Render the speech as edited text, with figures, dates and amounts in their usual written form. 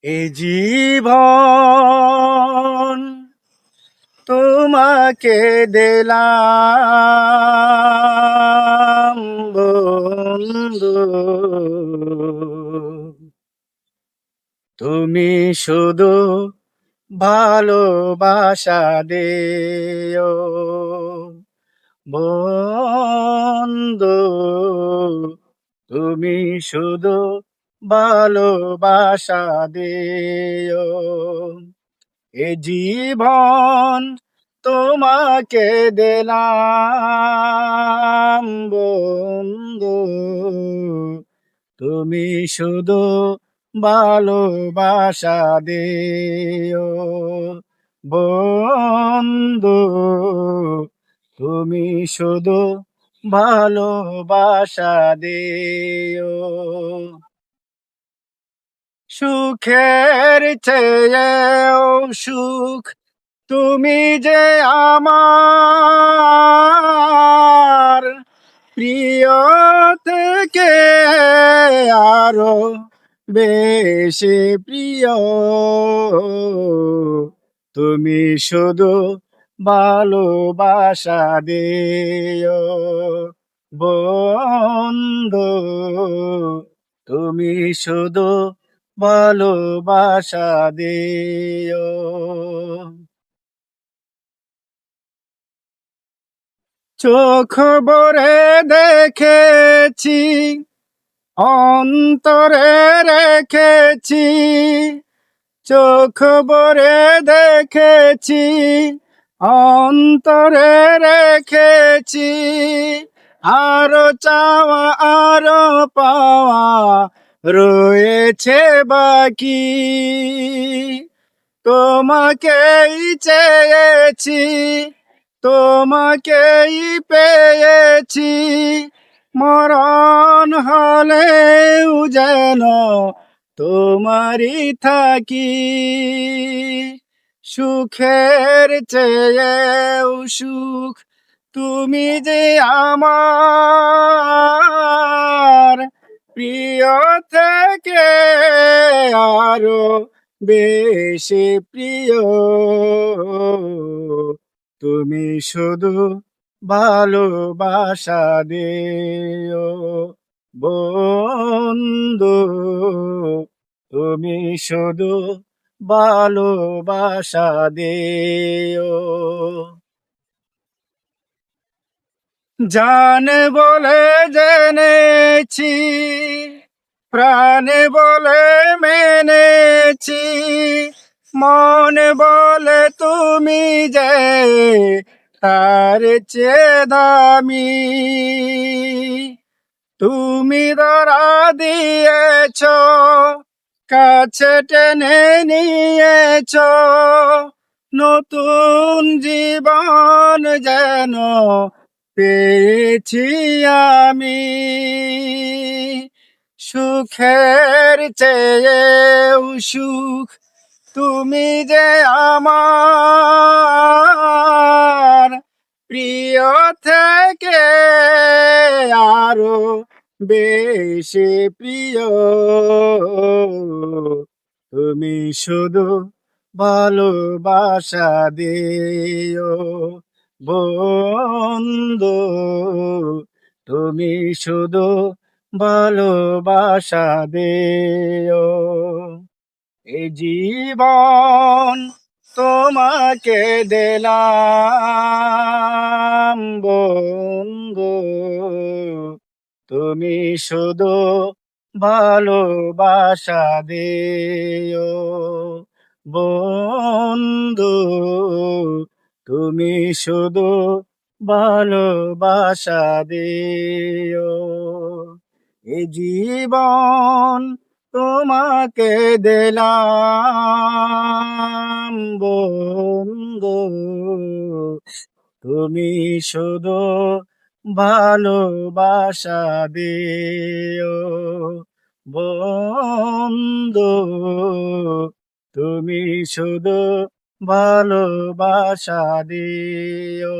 এ জীবন তোমাকে দিলাম বন্ধু, তুমি শুধু ভালোবাসা দিও বন্ধু, তুমি শুধু ভালোবাসা দিও। এ জীবন তোমাকে দিলাম বন্ধু, তুমি শুধু ভালোবাসা দিও বন্ধু, তুমি শুধু ভালোবাসা দিও। সুখের চেয়েও সুখ তুমি যে আমার প্রিয় থেকে আরো বেশি প্রিয়, তুমি শুধু ভালোবাসা দিও বন্ধু, তুমি শুধু ভালোবাসা দিও। চোখ ভরে দেখেছি, অন্তরে রেখেছি, চোখ ভরে দেখেছি, অন্তরে রেখেছি, আরো চাওয়া আরো পাওয়া রয়েছে বাকি, তোমাকেই চেয়েছি, তোমাকেই পেয়েছি, মরণ হলেও যেন তোমারই থাকি। সুখের চেয়েও সুখ তুমি যে আমার প্রিয় থেকে আরো বেশি প্রিয়, তুমি শুধু ভালোবাসা দিও বন্ধু, তুমি শুধু ভালোবাসা দিও। জান বলে জেনেছি, প্রাণ বলে মেনেছি, মন বলে তুমি যে তার চেয়ে দামি, তুমি ধরা দিয়েছ, কাছে টেনে নিয়েছ, নতুন জীবন যেন পেয়েছি আমি। সুখের চেয়েও সুখ তুমি যে আমার প্রিয় থেকে আরো বেশি প্রিয়, তুমি শুধু ভালোবাসা দিও বন্ধু, তুমি শুধু ভালোবাসা দিও। এই জীবন তোমাকে দিলাম বন্ধু, তুমি শুধু ভালোবাসা দিও বন্ধু, তুমি শুধু ভালোবাসা দিও। এ জীবন তোমাকে দিলাম বন্ধু, তুমি শুধু ভালোবাসা দিও বন্ধু, তুমি শুধু ভালোবাসা দিও।